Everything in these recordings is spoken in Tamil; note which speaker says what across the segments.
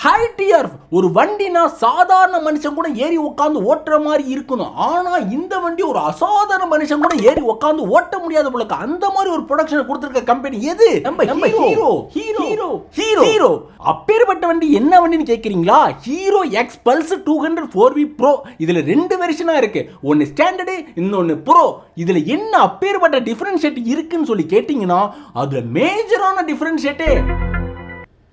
Speaker 1: ஹை டியர் ஒரு வண்டினா சாதாரண மனுஷன் கூட ஏறி உட்காந்து ஓட்டுற மாதிரி இருக்கணும். ஆனா இந்த வண்டி ஒரு அசாதாரண மனுஷன் கூட ஏறி உட்காந்து ஓட்ட முடியாத போல அந்த மாதிரி ஒரு ப்ரொடக்ஷன் கொடுத்திருக்க கம்பெனி எது? நம்ம ஹீரோ. அப்பேற்பட்ட வண்டி என்ன வண்டின்னு கேக்குறீங்களா? Hero X pulse 200 4V bro. இதுல ரெண்டு வெர்ஷனா இருக்கு, ஒன்னு ஸ்டாண்டர்டு இன்னொன்னு ப்ரோ. இதுல என்ன அப்பேற்பட்ட டிஃபரன்ஷியேட் இருக்குன்னு சொல்லி கேட்டீங்கன்னா அதுல மேஜரான டிஃபரன்ஷியேட்டே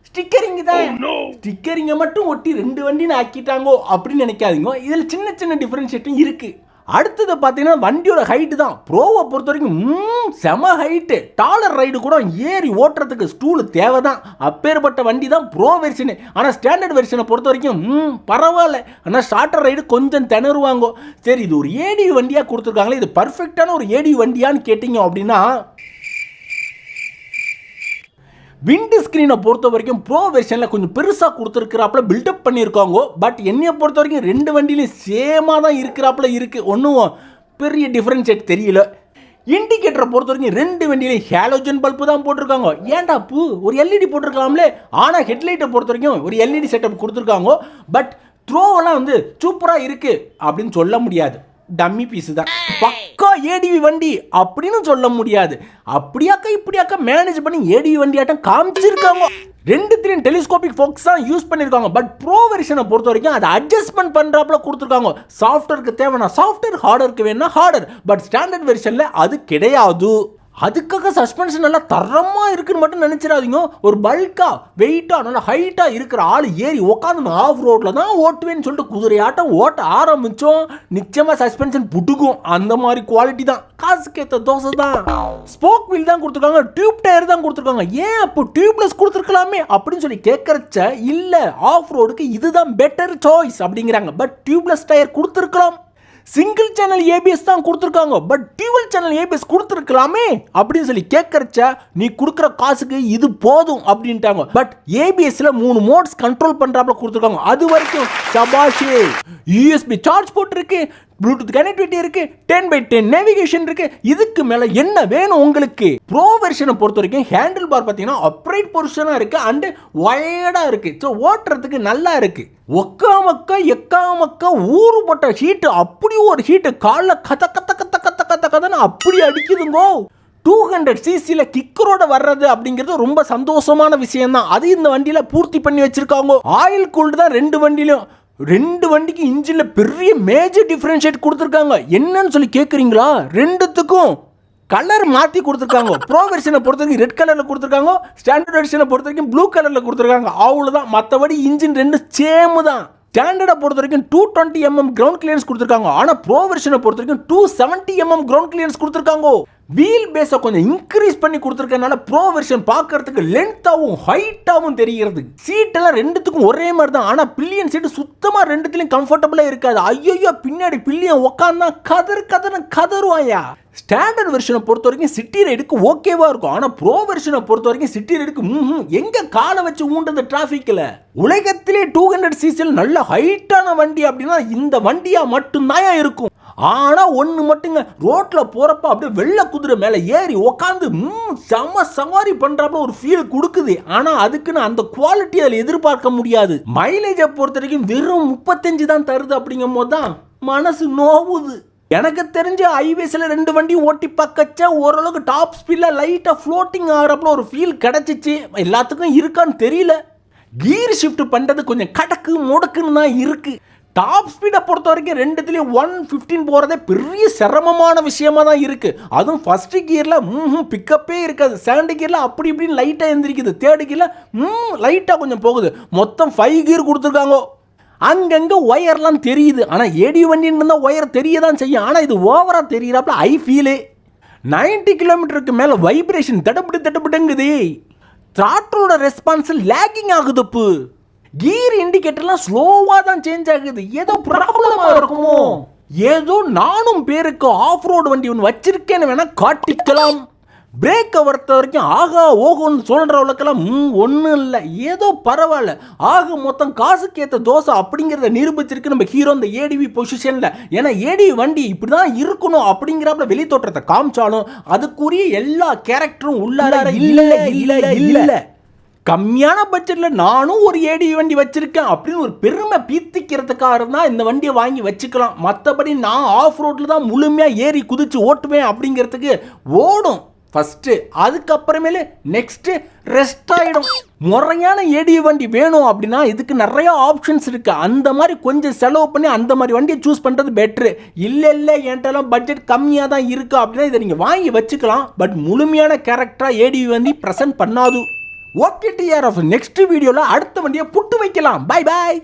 Speaker 1: ஸ்டிக்கரிங் தான். ஸ்டிக்கரிங்கை மட்டும் ஒட்டி ரெண்டு வண்டின்னு ஆக்கிட்டாங்கோ அப்படின்னு நினைக்காதீங்க. இதில் சின்ன சின்ன டிஃபரன்ஷியேட்டும் இருக்கு. அடுத்தது பார்த்தீங்கன்னா வண்டியோட ஹைட்டு தான். ப்ரோவை பொறுத்த வரைக்கும் செம ஹைட்டு. டாலர் ரைடு கூட ஏறி ஓட்டுறதுக்கு ஸ்டூல் தேவை தான். அப்பேற்பட்ட வண்டி தான் ப்ரோ வெர்ஷனு. ஆனால் ஸ்டாண்டர்ட் வெர்ஷனை பொறுத்த வரைக்கும் பரவாயில்ல. ஆனால் ஷார்ட்டர் ரைடு கொஞ்சம் திணறுவாங்க. சரி, இது ஒரு ஏடி வண்டியாக கொடுத்துருக்காங்களே, இது பர்ஃபெக்டான ஒரு ஏடி வண்டியான்னு கேட்டிங்க அப்படின்னா விண்டு ஸ்க்ரீனை பொறுத்த வரைக்கும் ப்ரோ வெர்ஷனில் கொஞ்சம் பெருசாக கொடுத்துருக்கிறாப்புல பில்டப் பண்ணியிருக்காங்க. பட் என்னையை பொறுத்த வரைக்கும் ரெண்டு வண்டியிலையும் சேமாக தான் இருக்கிறாப்புல இருக்குது. ஒன்றும் பெரிய டிஃப்ரென்ஷியேட் தெரியல. இண்டிகேட்டரை பொறுத்த வரைக்கும் ரெண்டு வண்டியிலையும் ஹேலோஜன் பல்பு தான் போட்டிருக்காங்க. ஏன்டா ஒரு எல்இடி போட்டிருக்கலாம்லே. ஆனால் ஹெட்லைட்டை பொறுத்த வரைக்கும் ஒரு எல்இடி செட்டப் கொடுத்துருக்காங்க. பட் த்ரோவெல்லாம் சூப்பராக இருக்குது அப்படின்னு சொல்ல முடியாது. டம்மி பீஸ் தான். பக்கா ஏடிவி வண்டி அப்படின்னு சொல்ல முடியாது. அப்படியாக்கா இப்படியாக்கா மேனேஜ் பண்ணி ஏடிவி வண்டியாட்டம் காமிச்சிருக்காங்க. ரெண்டுத்திலையும் டெலிஸ்கோபிக் ஃபோக்கஸ் தான் யூஸ் பண்ணியிருக்காங்க. பட் ப்ரோ வெர்ஷனை பொறுத்த வரைக்கும் அதை அட்ஜஸ்ட்மெண்ட் பண்ணுறாப்புல கொடுத்துருக்காங்க. சாஃப்ட்வேருக்கு தேவைன்னா சாஃப்ட்வேர், ஹார்டருக்கு வேணா ஹார்டர். பட் ஸ்டாண்டர்ட் வெர்ஷனில் அது கிடையாது. அதுக்காக சஸ்பென்ஷன் நல்லா தரமாக இருக்குன்னு மட்டும் நினச்சிடாதீங்க. ஒரு பல்காக வெயிட்டாக நல்லா ஹைட்டாக இருக்கிற ஆள் ஏறி உட்காந்து ஆஃப் ரோட்டில் தான் ஓட்டுவேன்னு சொல்லிட்டு குதிரையாட்டம் ஓட்ட ஆரம்பித்தோம். நிச்சயமாக சஸ்பென்ஷன் புட்டுக்கும். அந்த மாதிரி குவாலிட்டி தான். காசுக்கேற்ற தோசை தான். ஸ்போக் வீல் தான் கொடுத்துருக்காங்க, டியூப் டயர் தான் கொடுத்துருக்காங்க. ஏன் அப்போ டியூப்லெஸ் கொடுத்துருக்கலாமே அப்படின்னு சொல்லி கேட்கறச்ச இல்லை, ஆஃப் ரோடுக்கு இதுதான் பெட்டர் சாய்ஸ் அப்படிங்கிறாங்க. பட் டியூப்லெஸ் டயர் கொடுத்துருக்கலாம். சிங்கிள் சேனல் ஏபிஎஸ் தான் கொடுத்துருக்காங்க. பட் டியூவல் சேனல் ஏபிஎஸ் கொடுத்துருக்கலாமே அப்படின்னு சொல்லி கேட்கறச்ச நீ கொடுக்குற காசுக்கு இது போதும் அப்படின்ட்டாங்க. பட் ஏபிஎஸ்ல 3 மோட்ஸ் கண்ட்ரோல் பண்றாப்ல கொடுத்துருக்காங்க. அது வரைக்கும் சபாஷே. யூஎஸ்பி சார்ஜ் போட்டு இருக்கு, ப்ளூடூத் கனெக்டிவிட்டி இருக்கு, 10x10 நேவிகேஷன் இருக்கு. இதுக்கு மேல என்ன வேணும் உங்களுக்கு? ப்ரோ வெர்ஷனை பொறுத்த வரைக்கும் ஹேண்டில் பார் பார்த்தீங்கன்னா அப்ரைட் பொசிஷனா இருக்கு அண்ட் வைடா இருக்கு. ஸோ ஓட்டுறதுக்கு நல்லா இருக்கு. எக்காமக்கா ஊறுபட்ட ஹீட்டு. அப்படி ஒரு ஹீட்டு காலில் கதன்னு அப்படி அடிக்குதுங்கோ. 200cc கிக்கரோட வர்றது அப்படிங்கிறது ரொம்ப சந்தோஷமான விஷயம் தான். அது இந்த வண்டியில பூர்த்தி பண்ணி வச்சிருக்காங்க. ஆயில் கூல்டு தான் ரெண்டு வண்டியிலும். ரெண்டு வண்டிக்கு இன்ஜினில் பெரிய மேஜர் டிஃபரன்ஷியேட் கொடுத்துருக்காங்க. என்னன்னு சொல்லி கேட்குறீங்களா? ரெண்டுத்துக்கும் கலர் மாற்றி கொடுத்துருக்காங்க. ப்ரோ வெர்ஷனை பொறுத்த வரைக்கும் ரெட் கலரில் கொடுத்துருக்காங்க, ஸ்டாண்டர்ட் வெர்ஷனை பொறுத்த வரைக்கும் ப்ளூ கலரில் கொடுத்துருக்காங்க. அவ்வளோதான். மற்றபடி இன்ஜின் ரெண்டு சேமு தான். ஸ்டாண்டர்டை பொறுத்த வரைக்கும் 220mm கிரவுண்ட் கிளியரன்ஸ் கொடுத்துருக்காங்க. ஆனால் ப்ரோ வெர்ஷனை பொறுத்த வரைக்கும் 270mm கிரவுண்ட் கிளியரன்ஸ் கொடுத்துருக்காங்க. வீல் பேஸை கொஞ்சம் இன்க்ரீஸ் பண்ணி கொடுத்துருக்கனால ப்ரோ வெர்ஷன் பார்க்கறதுக்கு லென்த்தாகவும் ஹைட்டாகவும் தெரிகிறது. சீட்டெல்லாம் ரெண்டுத்துக்கும் ஒரே மாதிரி தான். ஆனால் பில்லியன் சீட்டு சுத்தமாக ரெண்டுத்துலையும் கம்ஃபர்டபுளாக இருக்காது. ஐயோ, பின்னாடி பில்லியன் உட்காந்தா கதருவாயா. ஸ்டாண்டர்ட் வெர்ஷனை பொறுத்த வரைக்கும் சிட்டி ரைடுக்கு ஓகேவா இருக்கும். ஆனால் ப்ரோ வெர்ஷனை பொறுத்த வரைக்கும் சிட்டி ரைடுக்கு எங்க காலை வச்சு ஊண்டது டிராஃபிக்கில். உலகத்திலே 200cc நல்ல ஹைட்டான வண்டி அப்படின்னா இந்த வண்டியா மட்டும்தான் இருக்கும். ஆனா ஒண்ணு மட்டுங்க, ரோட்ல போறப்ப அப்படியே வெள்ளை குதிரை மேல ஏறி உட்காந்து செம சவாரி பண்றப்ப ஒரு ஃபீல் கொடுக்குது. ஆனா அதுக்குன்னு அந்த குவாலிட்டி அதில் எதிர்பார்க்க முடியாது. மைலேஜை பொறுத்த வரைக்கும் வெறும் 35 தான் தருது. அப்படிங்கும் போது தான் மனசு நோவுது. எனக்கு தெரிஞ்ச ஹைவேஸ்ல ரெண்டு வண்டி ஓட்டி பக்கச்ச ஓரளவுக்கு டாப் ஸ்பீட்ல லைட்டா ஃப்ளோட்டிங் ஆகிறப்பல ஒரு ஃபீல் கிடைச்சிச்சு. எல்லாத்துக்கும் இருக்கான்னு தெரியல. கீர் ஷிஃப்ட் பண்றது கொஞ்சம் கடக்கு முடக்குன்னு தான் இருக்கு. டாப் ஸ்பீடை பொறுத்த வரைக்கும் ரெண்டுத்துலேயும் 115 போகிறதே பெரிய சிரமமான விஷயமா தான் இருக்குது. அதுவும் ஃபஸ்ட்டு கியரில் பிக்கப்பே இருக்காது. செகண்ட் கியரில் அப்படி இப்படின்னு லைட்டாக எழுந்திரிக்குது. தேர்டு கியரில் லைட்டாக கொஞ்சம் போகுது. மொத்தம் 5 கியர் கொடுத்துருக்காங்க. அங்கங்கே ஒயர்லாம் தெரியுது. ஆனால் ஏடி வண்டின்னு இருந்தால் ஒயர் தெரிய தான் செய்யும். ஆனால் இது ஓவராக தெரிகிறாப்புல ஐ ஃபீலே. 90 கிலோமீட்டருக்கு மேலே வைப்ரேஷன் தடப்புடுங்குது. த்ராட்டலோட ரெஸ்பான்ஸ் லேக்கிங் ஆகுதுப்பு. கீர் இண்டிகேட்டர்லாம் ஸ்லோவாக தான் சேஞ்ச் ஆகுது. ஏதோ ப்ராப்ளமாக இருக்குமோ? ஏதோ நானும் பேருக்கு ஆஃப் ரோடு வண்டி ஒன்று வச்சிருக்கேன்னு வேணா காட்டிக்கலாம். பிரேக்கை பொறுத்த வரைக்கும் ஆகா ஓகோன்னு சொல்கிறவளுக்கெல்லாம் ஒன்றும் இல்லை, ஏதோ பரவாயில்ல. ஆக மொத்தம் காசுக்கு ஏற்ற தோசை அப்படிங்கிறத நிரூபிச்சிருக்கு நம்ம ஹீரோ இந்த ஏடிவி பொசிஷனில். ஏன்னா ஏடிவி வண்டி இப்படி தான் இருக்கணும் அப்படிங்கிறப்ப வெளி தோற்றத்தை காமிச்சாலும் அதுக்குரிய எல்லா கேரக்டரும் உள்ளார இல்லை இல்லை இல்லை. கம்மியான பட்ஜெட்டில் நானும் ஒரு ஏடிவி வண்டி வச்சுருக்கேன் அப்படின்னு ஒரு பெருமை பீத்திக்கிறதுக்காக தான் இந்த வண்டியை வாங்கி வச்சுக்கலாம். மற்றபடி நான் ஆஃப் ரோட்டில் தான் முழுமையாக ஏறி குதிச்சு ஓட்டுவேன் அப்படிங்கிறதுக்கு ஓடும் ஃபஸ்ட்டு, அதுக்கப்புறமேலே நெக்ஸ்ட்டு ரெஸ்ட் ஆகிடும். முறையான ஏடிவி வண்டி வேணும் அப்படின்னா இதுக்கு நிறையா ஆப்ஷன்ஸ் இருக்குது. அந்த மாதிரி கொஞ்சம் செலவு பண்ணி அந்த மாதிரி வண்டியை சூஸ் பண்ணுறது பெட்ரு. இல்லை என்கிட்டலாம் பட்ஜெட் கம்மியாக தான் இருக்குது அப்படின்னா இதை நீங்கள் வாங்கி வச்சுக்கலாம். பட் முழுமையான கேரக்டராக ஏடிவி வண்டி ப்ரெசென்ட் பண்ணாது. ஓகே டிஆர்எஃப், நெக்ஸ்ட் வீடியோவில் அடுத்த வண்டியை புட்டு வைக்கலாம். Bye bye.